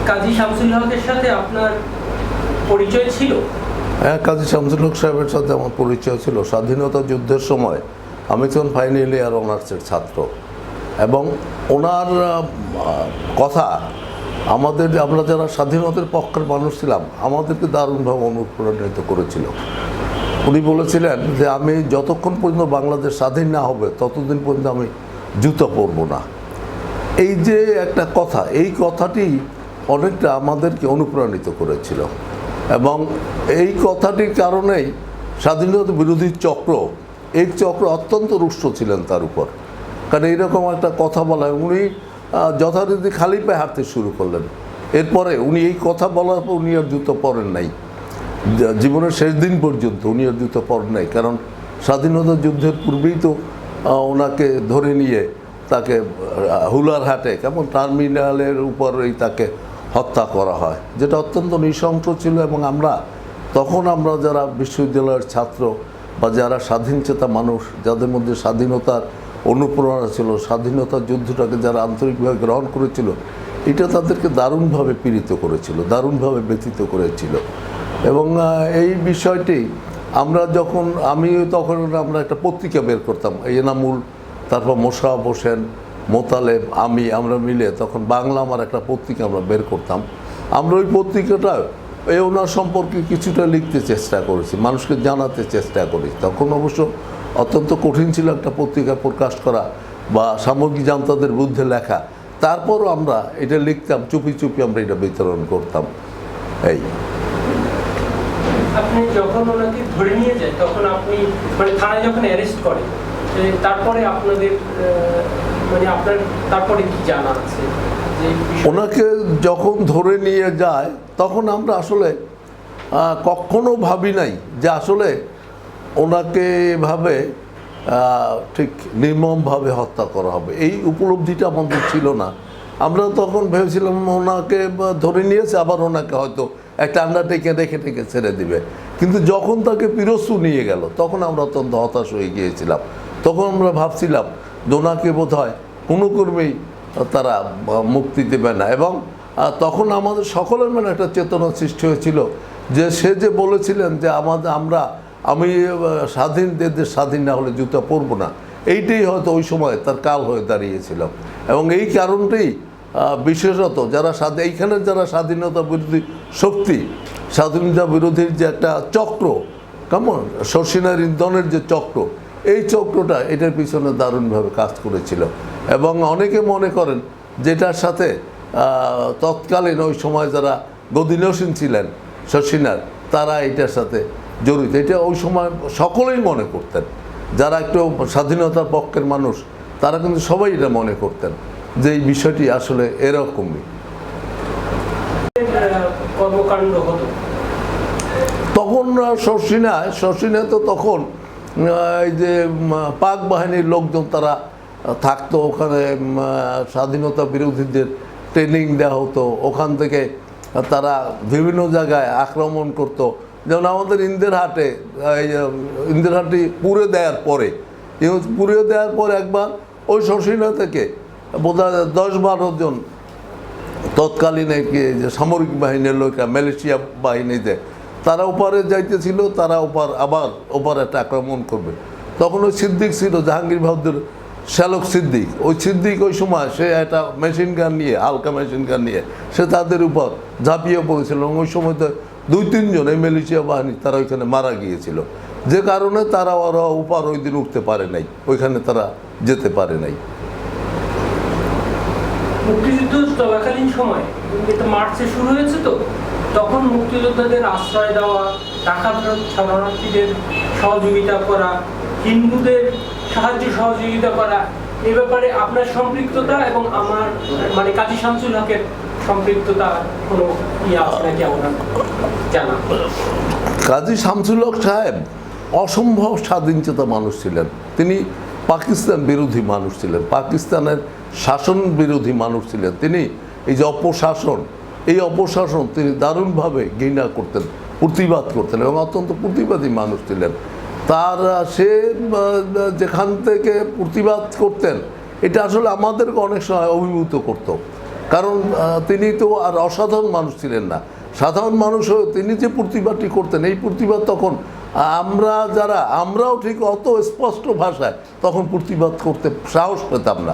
কাজী শামসুল হকের সাথে আপনার পরিচয় ছিল? হ্যাঁ, কাজী শামসুল হক সাহেবের সাথে আমার পরিচয় ছিল। স্বাধীনতা যুদ্ধের সময় আমি তখন ফাইনাল ইয়ার অনার্সের ছাত্র, এবং ওনার কথা আমরা যারা স্বাধীনতার পক্ষের মানুষ ছিলাম আমাদেরকে দারুণভাবে অনুপ্রাণিত করেছিল। উনি বলেছিলেন যে আমি যতক্ষণ পর্যন্ত বাংলাদেশ স্বাধীন না হবে ততদিন পর্যন্ত আমি জুতো পরব না। এই যে একটা কথা, এই কথাটি অনেকটা আমাদেরকে অনুপ্রাণিত করেছিল, এবং এই কথাটির কারণেই স্বাধীনতা বিরোধী চক্র, এই চক্র অত্যন্ত রুষ্ট ছিলেন তার উপর। কারণ এইরকম একটা কথা বলায় উনি যথারীতি খালি পায়ে হাঁটতে শুরু করলেন। এরপরে উনি এই কথা বলার পর উনি আর জুতো পরেন নাই, জীবনের শেষ দিন পর্যন্ত উনি আর জুতো পরেন নাই। কারণ স্বাধীনতা যুদ্ধের পূর্বেই তো ওনাকে ধরে নিয়ে তাকে হুলারহাটে কেমন টার্মিনালের উপরেই তাকে হত্যা করা হয়, যেটা অত্যন্ত নৃশংস ছিল। এবং আমরা যারা বিশ্ববিদ্যালয়ের ছাত্র বা যারা স্বাধীনচেতা মানুষ, যাদের মধ্যে স্বাধীনতার অনুপ্রেরণা ছিল, স্বাধীনতা যুদ্ধটাকে যারা আন্তরিকভাবে গ্রহণ করেছিল, এটা তাদেরকে দারুণভাবে পীড়িত করেছিল, দারুণভাবে ব্যথিত করেছিল। এবং এই বিষয়টি আমরা একটা পত্রিকা বের করতাম, এনামুল, তারপর মোশাররফ হোসেন, মোতালেব, আমরা মিলে তখন বাংলা আমার একটা পত্রিকা আমরা বের করতাম। আমরা ওই পত্রিকাটা ওনার সম্পর্কে কিছুটা লিখতে চেষ্টা করেছি, মানুষকে জানাতে চেষ্টা করি। তখন অবশ্য অত্যন্ত কঠিন ছিল একটা পত্রিকা প্রকাশ করা বা সাময়িক জান্তাদের বিরুদ্ধে লেখা। তারপরও আমরা এটা লিখতাম, চুপি চুপি আমরা এটা বিতরণ করতাম। এই আপনি যখন ওনাকে ধরে নিয়ে যায় তখন আপনি থানায় যখন অ্যারেস্ট করে, তারপরে আপনাদের আপনার তারপরে কি জানা আছে? ওনাকে যখন ধরে নিয়ে যায় তখন আমরা আসলে কখনো ভাবি নাই যে আসলে ওনাকে এভাবে ঠিক নির্মমভাবে হত্যা করা হবে, এই উপলব্ধিটা আমাদের ছিল না। আমরা তখন ভেবেছিলাম ওনাকে ধরে নিয়েছে, আবার ওনাকে হয়তো একটা আন্ডারটেকে রেখে ছেড়ে দিবে। কিন্তু যখন তাকে পিরোজপুর নিয়ে গেল তখন আমরা অত্যন্ত হতাশ হয়ে গিয়েছিলাম। তখন আমরা ভাবছিলাম যে ওনাকে বোধ হয় কোনো কর্মেই তারা মুক্তি দেবে না। এবং তখন আমাদের সকলের মনে একটা চেতনা সৃষ্টি হয়েছিল যে সে যে বলেছিলেন যে আমি দেশ স্বাধীন না হলে জুতা পরবো না, এইটাই হয়তো ওই সময় তার কাল হয়ে দাঁড়িয়েছিল। এবং এই কারণটাই বিশেষত এইখানে যারা স্বাধীনতা বিরোধী শক্তি, স্বাধীনতা বিরোধীর যে একটা চক্র, কেমন শর্ষিনার ইন্ধনের যে চক্র, এই চক্রটা এটার পিছনে দারুণভাবে কাজ করেছিল। এবং অনেকে মনে করেন যেটার সাথে তৎকালীন ওই সময় যারা গদিনসীন ছিলেন শর্ষিনার, তারা এটার সাথে জড়িত। এটা ওই সময় সকলেই মনে করতেন, যারা একটু স্বাধীনতার পক্ষের মানুষ তারা কিন্তু সবাই এটা মনে করতেন যে এই বিষয়টি আসলে এরকমই কর্মকাণ্ড হতো। তখন শর্ষিনা তো তখন এই যে পাক বাহিনীর লোকজন তারা থাকতো ওখানে, স্বাধীনতা বিরোধীদের ট্রেনিং দেওয়া হতো, ওখান থেকে তারা বিভিন্ন জায়গায় আক্রমণ করতো। যেমন আমাদের ইন্দিরহাটি পুড়ে দেওয়ার পরে একবার ওই শর্ষিনা থেকে বোধহয় 10-12 জন তৎকালীন যে সামরিক বাহিনীর লোকেরা, মালয়েশিয়া বাহিনীতে, তারা ওপারে যাইতেছিল, তারা আবার ওপারে একটা আক্রমণ করবে। তখন ওই সিদ্দিক ছিল, জাহাঙ্গীর বাহাদুর শ্যালক সিদ্দিক। ওই সময় সে একটা মেশিন গান নিয়ে, হালকা মেশিন গান নিয়ে সে তাদের উপর ঝাঁপিয়ে পড়েছিল। ওই সময় তো 2-3 জন এই মালয়েশিয়া বাহিনী তারা ওইখানে মারা গিয়েছিল, যে কারণে তারা ওপার ওই দিন উঠতে পারে নাই, ওইখানে তারা যেতে পারে নাই। মুক্তিযুদ্ধ চলাকালীন সময় মার্চে শুরু হয়েছে, তো তখন মুক্তিযোদ্ধাদের আশ্রয় দেওয়া, টাকা ফেরত শরণার্থীদের সহযোগিতা করা, হিন্দুদের সাহায্য সহযোগিতা করা, এ ব্যাপারে আপনার সম্পৃক্ততা এবং আমার কাজী শামসুল হকের সম্পৃক্ততা কোনো আপনাকে আমরা জানা? কাজী শামসুল হক সাহেব অসম্ভব স্বাধীনচেতা মানুষ ছিলেন। তিনি পাকিস্তান বিরোধী মানুষ ছিলেন, পাকিস্তানের শাসন বিরোধী মানুষ ছিলেন। তিনি এই যে অপশাসন তিনি দারুণভাবে ঘৃণা করতেন, প্রতিবাদ করতেন, এবং অত্যন্ত প্রতিবাদী মানুষ ছিলেন। সে যেখান থেকে প্রতিবাদ করতেন এটা আসলে আমাদেরকে অনেক সময় অভিভূত করত। কারণ তিনি তো আর অসাধারণ মানুষ ছিলেন না। সাধারণ মানুষ হয়ে তিনি যে প্রতিবাদটি করতেন, এই প্রতিবাদ তখন আমরাও ঠিক অত স্পষ্ট ভাষায় তখন প্রতিবাদ করতে সাহস পেতাম না।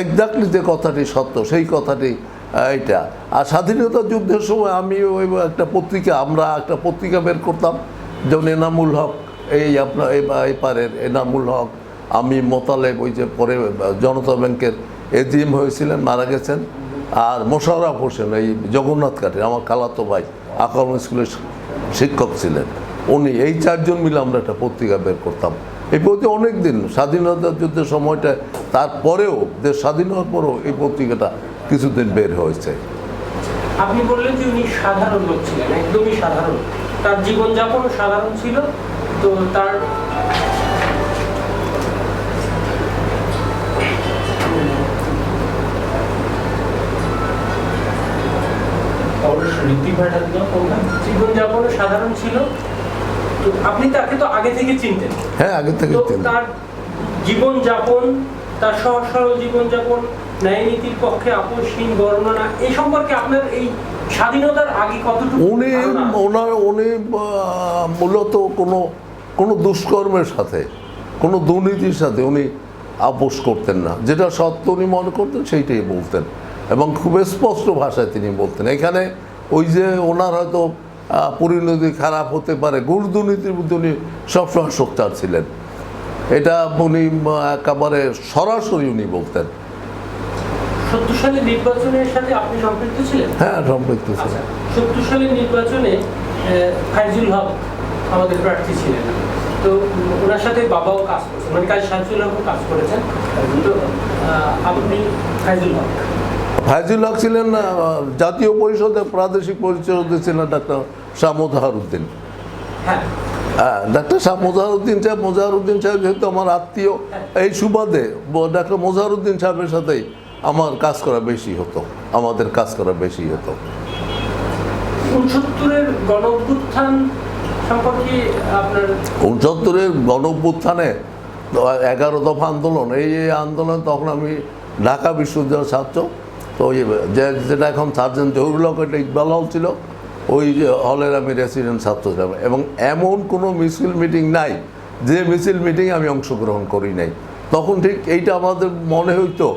এক্স্যাক্টলি যে কথাটি সত্য সেই কথাটি এইটা। আর স্বাধীনতা যুদ্ধের সময় আমি ওই আমরা একটা পত্রিকা বের করতাম, যেমন এনামুল হক, আপনার এপারের এনামুল হক, আমি মোতালেব, ওই যে পরে জনতা ব্যাংকের এজিএম হয়েছিলেন, মারা গেছেন, আর মোশাররফ হোসেন, এই জগন্নাথ কাঠের আমার খালাতো ভাই, আকাম স্কুলের শিক্ষক ছিলেন উনি, এই চারজন মিলে আমরা একটা পত্রিকা বের করতাম। এই প্রতি অনেক দিন স্বাধীনতা যুদ্ধের সময়টা, তারপরেও দেশ স্বাধীন হওয়ার পরেও এই পত্রিকাটা কিছুদিন বের হয়েছে। আপনি বললেন যে উনি সাধারণ লোক ছিলেন, একদমই সাধারণ, তার জীবনযাপনও সাধারণ ছিল। তো তার জীবনযাপনও সাধারণ ছিল। তো আপনি তাকে তো আগে থেকে চিনতেন? হ্যাঁ, আগে থেকে চিনতেন। তার জীবনযাপন, তার সহজ সরল জীবনযাপন, ন্যায় নীতির পক্ষে আপোষহীন বর্ণনা, এই সম্পর্কে আপনার এই স্বাধীনতার আগে কতটুকু? উনি মূলত কোনো দুষ্কর্মের সাথে, কোনো দুর্নীতির সাথে উনি আপোষ করতেন না। যেটা সত্য উনি মনে করতেন সেইটাই বলতেন, এবং খুব স্পষ্ট ভাষায় তিনি বলতেন। এখানে ওই যে ওনার হয়তো পরিণতি খারাপ হতে পারে, ঘুষ দুর্নীতির মধ্যে উনি সবসময় সোচ্চার ছিলেন, এটা উনি একেবারে সরাসরি উনি বলতেন। ৭০ সালের নির্বাচনের সাথে আপনি সম্পৃক্ত ছিলেন? হ্যাঁ, সম্পৃক্ত ছিলেন। ৭০ সালের নির্বাচনে ফাইজুল হক আমাদের প্রার্থী ছিলেন, তো ওনার সাথে বাবাও কাজ করেছেন, মানে কাজী শামসুল হকও কাজ করেছেন। তো আপনি ফাইজুল হক ছিলেন জাতীয় পরিষদের প্রাদেশিক পরিষদে ছিলেন ডাক্তার শাহ মোজাহারউদ্দিন। হ্যাঁ, ডাক্তার শাহ মোজাহারউদ্দিন সাহেব যেহেতু আমার আত্মীয়, এই সুবাদে ডাক্তার মোজাহারউদ্দিন সাহেবের সাথেই আমার কাজ করা বেশি হতো, আমাদের কাজ করা বেশি হতো। 69-এর গণঅভ্যুত্থান সম্পর্কে আপনার? 69-এর গণঅভ্যুত্থানে 11 দফা আন্দোলন, এই আন্দোলন তখন আমি ঢাকা বিশ্ববিদ্যালয়ের ছাত্র। তো যেটা এখন সার্জেন্ট জহুরুল হক, একটা ইকবাল হল ছিল, ওই হলের আমি রেসিডেন্ট ছাত্র ছিলাম। এবং এমন কোনো মিছিল মিটিং নাই যে মিছিল মিটিংয়ে আমি অংশগ্রহণ করি নাই। তখন ঠিক এইটা আমাদের মনে হইতো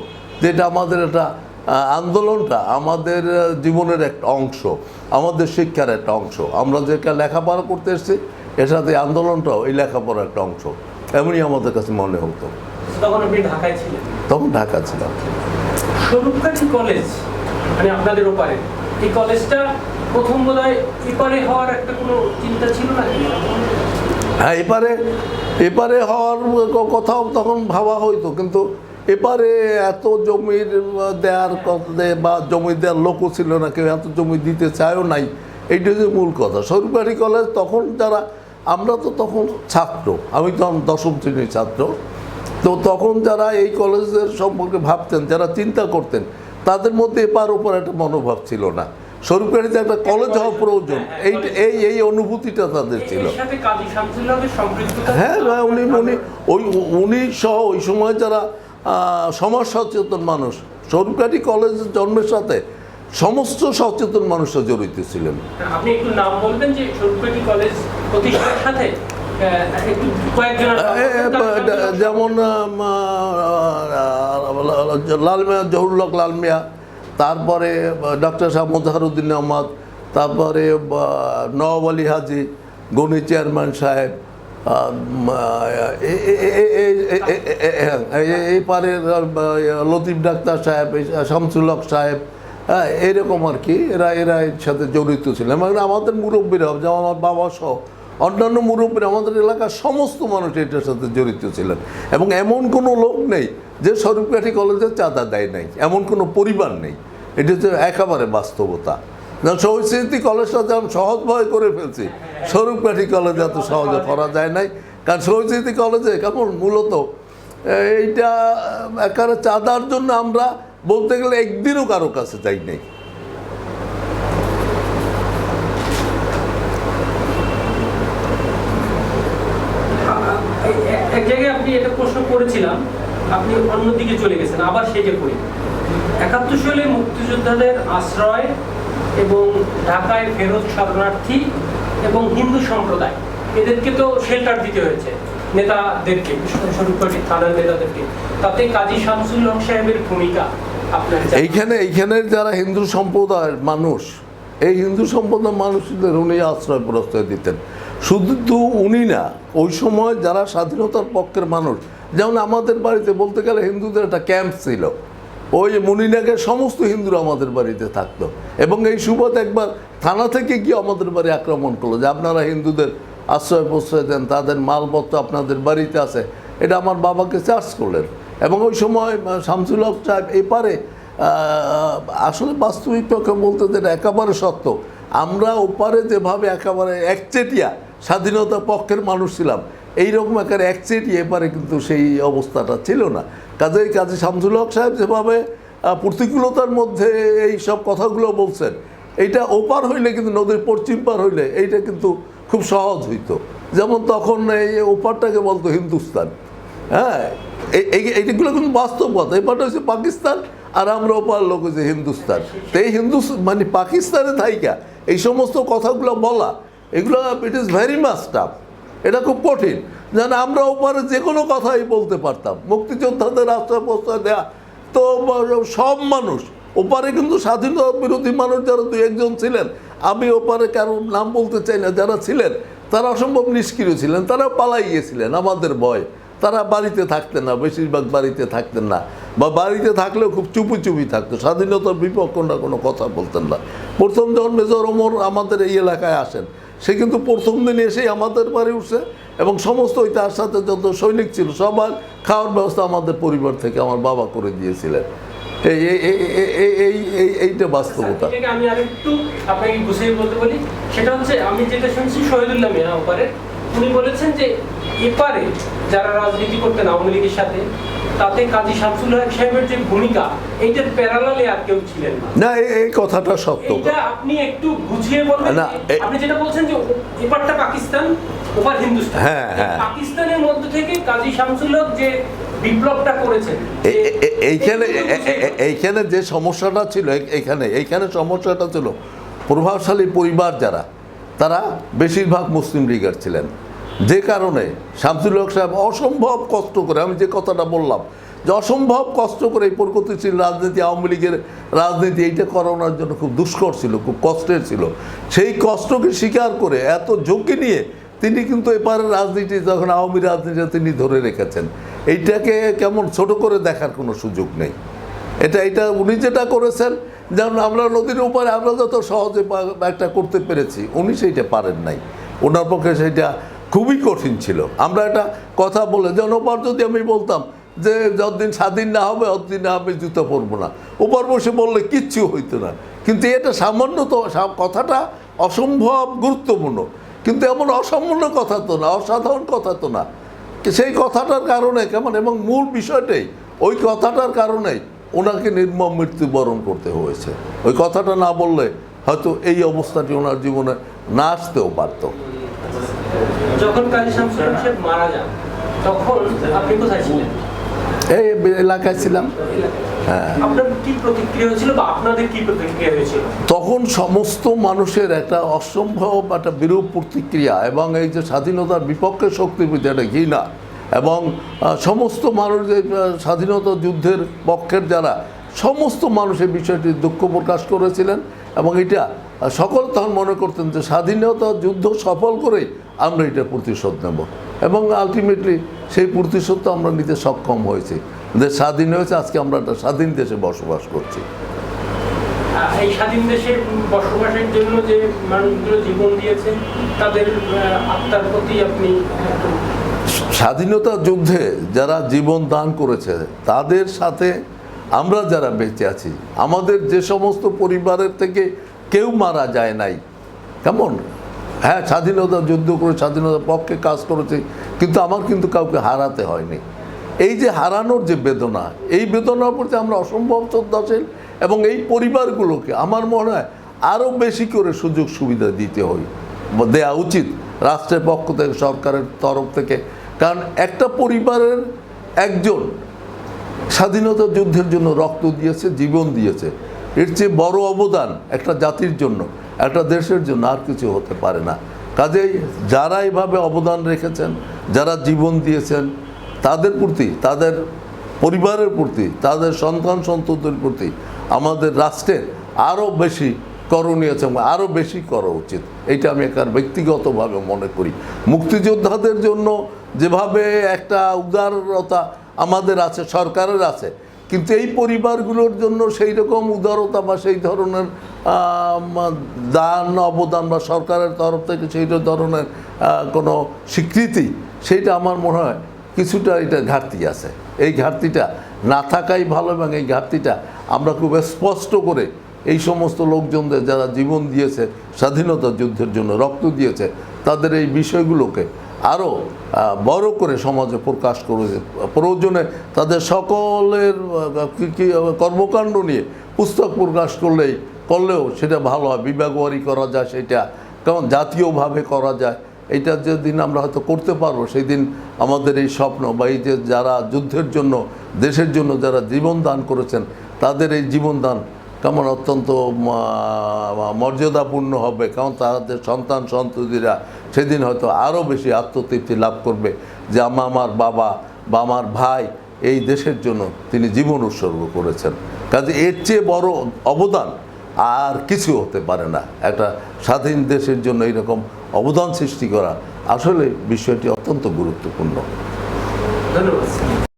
যে এটা আমাদের একটা আন্দোলনটা আমাদের জীবনের একটা অংশ, আমাদের শিক্ষার একটা অংশ। আমরা যে লেখাপড়া করতে এসেছি এর সাথে আন্দোলনটাও এই লেখাপড়ার একটা অংশ, এমনই আমাদের কাছে মনে হতো। তখন আপনি ঢাকায় ছিলেন? তখন ঢাকা ছিলাম। স্বরূপকাঠি কলেজ, মানে আপনাদের ওপারে, এই কলেজটা প্রথম বোধহয় এপারে হওয়ার একটা কোনো চিন্তা ছিল নাকি? হ্যাঁ, এপারে হওয়ার কথাও তখন ভাবা হইতো, কিন্তু এপারে এত জমির দেওয়ার বা জমি দেওয়ার লোকও ছিল না, কেউ এত জমি দিতে চায়ও নাই, এইটা যে মূল কথা। স্বরূপকাঠি কলেজ তখন আমরা তো তখন ছাত্র, আমি তখন 10ম শ্রেণীর ছাত্র, তো তখন যারা এই কলেজের সম্পর্কে ভাবতেন, যারা চিন্তা করতেন, তাদের মধ্যে এপার ওপার একটা মনোভাব ছিল না। স্বরূপকাঠিতে একটা কলেজ হওয়া প্রয়োজন, এই অনুভূতিটা তাদের ছিল। হ্যাঁ, উনি সহ ওই সময় যারা সমাজ সচেতন মানুষ, স্বরূপকাঠি কলেজের জন্মের সাথে সমস্ত সচেতন মানুষরা জড়িত ছিলেন। আপনি একটু নাম বলবেন যে স্বরূপকাঠি কলেজ প্রতিষ্ঠার সাথে? যেমন লালমিয়া, জহুরুল হক লালমিয়া, তারপরে ডক্টর শাহ মোজাহারউদ্দিন আহমদ, তারপরে নওয়াব আলী হাজি, গণি চেয়ারম্যান সাহেব, এই পারে লতিফ ডাক্তার সাহেব, শামসুল হক সাহেব, এরকম আর কি, এরা এর সাথে জড়িত ছিলেন। মানে আমাদের মুরব্বীরা, যেমন আমার বাবা সহ অন্যান্য মুরব্বীরা, আমাদের এলাকার সমস্ত মানুষ এটার সাথে জড়িত ছিলেন। এবং এমন কোনো লোক নেই যে স্বরূপকাঠি কলেজে চাঁদা দেয় নাই, এমন কোনো পরিবার নেই। এটা হচ্ছে একেবারে বাস্তবতা। শহীদ স্মৃতি কলেজটা যেমন সহজভাবে করে ফেলছি, স্বরূপকাঠি কলেজে এত সহজে করা যায় নাই। কারণ শহীদ স্মৃতি কলেজে কেমন মূলত এইটা একেবারে চাঁদার জন্য আমরা বলতে গেলে একদিনও কারো কাছে যাই নাই। এক জায়গায় আপনি এটা প্রশ্ন করেছিলাম, আপনি অন্যদিকে চলে গেছেন, আবার সেটা করি। 71 সালে মুক্তিযোদ্ধাদের আশ্রয় এবং ঢাকায় ফেরত শরণার্থী এবং হিন্দু সম্প্রদায় এদেরকে তো শেল্টার দিতে হয়েছে, নেতাদেরকে, শরীফবাড়ির থানার নেতাদেরকে। তাতে কাজী শামসুল হক সাহেবের ভূমিকা আপনার এইখানের যারা হিন্দু সম্প্রদায়ের মানুষ, এই হিন্দু সম্প্রদায়ের মানুষদের উনি আশ্রয় প্রশ্রয় দিতেন। শুধু উনি না, ওই সময় যারা স্বাধীনতার পক্ষের মানুষ, যেমন আমাদের বাড়িতে বলতে গেলে হিন্দুদের একটা ক্যাম্প ছিল, ওই মনিনাগের সমস্ত হিন্দুরা আমাদের বাড়িতে থাকতো। এবং এই সুবাদে একবার থানা থেকে গিয়ে আমাদের বাড়ি আক্রমণ করলো যে আপনারা হিন্দুদের আশ্রয় প্রশ্রয় দেন, তাদের মালপত্র আপনাদের বাড়িতে আছে। এটা আমার বাবাকে চার্জ করলেন। এবং ওই সময় শামসুল হক সাহেব এপারে আসলে বাস্তবিক পক্ষে বলতে যেটা একেবারে সত্য, আমরা ওপারে যেভাবে একেবারে একচেটিয়া স্বাধীনতা পক্ষের মানুষ ছিলাম, এইরকম একেবারে একচেটিয়া এপারে কিন্তু সেই অবস্থাটা ছিল না। কাজী শামসুল হক সাহেব যেভাবে প্রতিকূলতার মধ্যে এই সব কথাগুলো বলছেন, এইটা ওপার হইলে কিন্তু নদীর পশ্চিম পার হইলে এইটা কিন্তু খুব সহজ হইতো। যেমন তখন এই ওপারটাকে বলতো হিন্দুস্তান। হ্যাঁ, এইগুলো কিন্তু বাস্তব কথা। এপারটা হচ্ছে পাকিস্তান আর আমরা ওপার লোক হচ্ছে হিন্দুস্তান। তো এই মানে পাকিস্তানে থাইকা এই সমস্ত কথাগুলো বলা, এগুলো it is very much tough. এটা খুব কঠিন। যেন আমরা ওপারে যে কোনো কথাই বলতে পারতাম, মুক্তিযোদ্ধাদের আশ্রয় প্রশ্রয় দেয়া তো সব মানুষ ওপারে কিন্তু স্বাধীনতা বিরোধী মানুষ যারা দুই একজন ছিলেন, আমি ওপারে কারোর নাম বলতে চাই না, যারা ছিলেন তারা অসম্ভব নিষ্ক্রিয় ছিলেন, তারা পালাই গিয়েছিলেন আমাদের ভয়। তারা বাড়িতে থাকতেন না, বেশিরভাগ বাড়িতে থাকতেন না, বা বাড়িতে থাকলেও খুব চুপি চুপি থাকতো, স্বাধীনতার বিপক্ষে না কোনো কথা বলতেন না। প্রথম যখন মেজর ওমর আমাদের এই এলাকায় আসেন, সে কিন্তু প্রথম দিন এসেই আমাদের বাড়ি উঠছে এবং সমস্ত ওই তার সাথে যত সৈনিক ছিল সবার খাওয়ার ব্যবস্থা আমাদের পরিবার থেকে আমার বাবা করে দিয়েছিলেন। এইটা বাস্তবতা। আমি আরেকটু আপনাকে গুছিয়ে বলতে বলি, সেটা হচ্ছে আমি যেটা শুনছি শহীদুল্লাহ মিয়া ওপারে, উনি বলেছেন যে এপারে যারা রাজনীতি করতেন আওয়ামী লীগের সাথে, তাতে কাজী শামসুল হক সাহেবের যে ভূমিকা, এইটার প্যারালালে আর কেউ ছিলেন না। না, এই কথাটা সত্য। এটা আপনি একটু বুঝিয়ে বলবেন। আপনি যেটা বলছেন যে এপারটা পাকিস্তান, ওপার হিন্দুস্তান, হ্যাঁ হ্যাঁ, পাকিস্তানের মধ্যে থেকে কাজী শামসুল হক যে বিপ্লবটা করেছেন, এইখানে যে সমস্যাটা ছিল, এইখানে সমস্যাটা ছিল প্রভাবশালী পরিবার যারা, তারা বেশিরভাগ মুসলিম লীগের ছিলেন। যে কারণে শামসুল হক সাহেব অসম্ভব কষ্ট করে, আমি যে কথাটা বললাম যে অসম্ভব কষ্ট করে এই প্রগতিশীল রাজনীতি, আওয়ামী লীগের রাজনীতি, এইটা করানোর জন্য খুব দুষ্কর ছিল, খুব কষ্টের ছিল। সেই কষ্টকে স্বীকার করে এত ঝুঁকি নিয়ে তিনি কিন্তু এপারের রাজনীতি, যখন আওয়ামী রাজনীতি তিনি ধরে রেখেছেন, এইটাকে কেমন ছোট করে দেখার কোনো সুযোগ নেই। এটা উনি যেটা করেছেন, যেমন আমরা নদীর উপরে আমরা যত সহজে একটা করতে পেরেছি, উনি সেইটা পারেন নাই। ওনার পক্ষে সেইটা খুবই কঠিন ছিল। আমরা একটা কথা বলে, যেমন ওপার যদি আমি বলতাম যে যতদিন স্বাধীন না হবে ততদিন আমি জুতো পরবো না, ওপার বসে বললে কিচ্ছু হইতো না। কিন্তু এটা সামান্য তো, কথাটা অসম্ভব গুরুত্বপূর্ণ, কিন্তু এমন অসামান্য কথা তো না, অসাধারণ কথা তো না। সেই কথাটার কারণে কেমন, এবং মূল বিষয়টাই ওই কথাটার কারণেই ওনাকে নির্মম মৃত্যুবরণ করতে হয়েছে। ওই কথাটা না বললে হয়তো এই অবস্থাটি ওনার জীবনে না আসতেও পারত। যখন কাজী শামসুল হক সাহেব মারা যান, তখন আপনি কোথায় ছিলেন? এই এলাকায় ছিলাম। হ্যাঁ, আপনার কি প্রতিক্রিয়া হয়েছিল বা আপনাদের কি প্রতিক্রিয়া হয়েছিল? তখন সমস্ত মানুষের একটা অসম্ভব একটা বিরূপ প্রতিক্রিয়া, এবং এই যে স্বাধীনতার বিপক্ষে শক্তির প্রতি একটা ঘৃণা, এবং সমস্ত মানুষ যে স্বাধীনতা যুদ্ধের পক্ষের যারা, সমস্ত মানুষ এই বিষয়টি দুঃখ প্রকাশ করেছিলেন। এবং এটা সকল তখন মনে করতেন যে স্বাধীনতা যুদ্ধ সফল করেই আমরা এটা প্রতিশোধ নেব, এবং আলটিমেটলি সেই প্রতিশোধটা আমরা নিতে সক্ষম হয়েছি। দেশ স্বাধীন হয়েছে, আজকে আমরা একটা স্বাধীন দেশে বসবাস করছি। এই স্বাধীন দেশে বসবাসের জন্য যে মানুষগুলো জীবন দিয়েছেন, তাদের আত্মার প্রতি আপনি? স্বাধীনতা যুদ্ধে যারা জীবন দান করেছে তাদের সাথে আমরা যারা বেঁচে আছি, আমাদের যে সমস্ত পরিবারের থেকে কেউ মারা যায় নাই, কেমন, হ্যাঁ স্বাধীনতা যুদ্ধ করে স্বাধীনতার পক্ষে কাজ করেছে, কিন্তু আমার কিন্তু কাউকে হারাতে হয়নি। এই যে হারানোর যে বেদনা, এই বেদনার প্রতি আমরা অসম্ভব শ্রদ্ধাশীল, এবং এই পরিবারগুলোকে আমার মনে হয় আরও বেশি করে সুযোগ সুবিধা দেওয়া উচিত রাষ্ট্রের পক্ষ থেকে, সরকারের তরফ থেকে। কারণ একটা পরিবারের একজন স্বাধীনতা যুদ্ধের জন্য রক্ত দিয়েছে, জীবন দিয়েছে। এর চেয়ে বড় অবদান একটা জাতির জন্য, একটা দেশের জন্য আর কিছু হতে পারে না। কাজেই যারা এইভাবে অবদান রেখেছেন, যারা জীবন দিয়েছেন, তাদের প্রতি, তাদের পরিবারের প্রতি, তাদের সন্তান সন্ততির প্রতি আমাদের রাষ্ট্রের আরও বেশি করণীয় আছে এবং আরও বেশি করা উচিত। এইটা আমি একার ব্যক্তিগতভাবে মনে করি। মুক্তিযোদ্ধাদের জন্য যেভাবে একটা উদারতা আমাদের আছে, সরকারের আছে, কিন্তু এই পরিবারগুলোর জন্য সেই রকম উদারতা বা সেই ধরনের দান অবদান বা সরকারের তরফ থেকে সেই ধরনের কোনো স্বীকৃতি, সেইটা আমার মনে হয় কিছুটা এটা ঘাটতি আছে। এই ঘাটতিটা না থাকাই ভালো এবং এই ঘাটতিটা আমরা খুব স্পষ্ট করে এই সমস্ত লোকজনদের যারা জীবন দিয়েছে, স্বাধীনতা যুদ্ধের জন্য রক্ত দিয়েছে, তাদের এই বিষয়গুলোকে আরও বড় করে সমাজে প্রকাশ করে, প্রয়োজনে তাদের সকলের কর্মকাণ্ড নিয়ে পুস্তক প্রকাশ করলেও সেটা ভালো হয়। বিভাগওয়ারি করা যায়, সেটা কেমন জাতীয়ভাবে করা যায়। এইটা যেদিন আমরা হয়তো করতে পারবো, সেই দিন আমাদের এই স্বপ্ন বা এই যে যারা যুদ্ধের জন্য, দেশের জন্য যারা জীবন দান করেছেন, তাদের এই জীবনদান কেমন অত্যন্ত মর্যাদাপূর্ণ হবে, কারণ তাদের সন্তান সন্ততিরা সেদিন হয়তো আরও বেশি আত্মতৃপ্তি লাভ করবে যে আমার বাবা বা আমার ভাই এই দেশের জন্য তিনি জীবন উৎসর্গ করেছেন। কাজে এর চেয়ে বড় অবদান আর কিছু হতে পারে না। একটা স্বাধীন দেশের জন্য এইরকম অবদান সৃষ্টি করা আসলে বিষয়টি অত্যন্ত গুরুত্বপূর্ণ। ধন্যবাদ।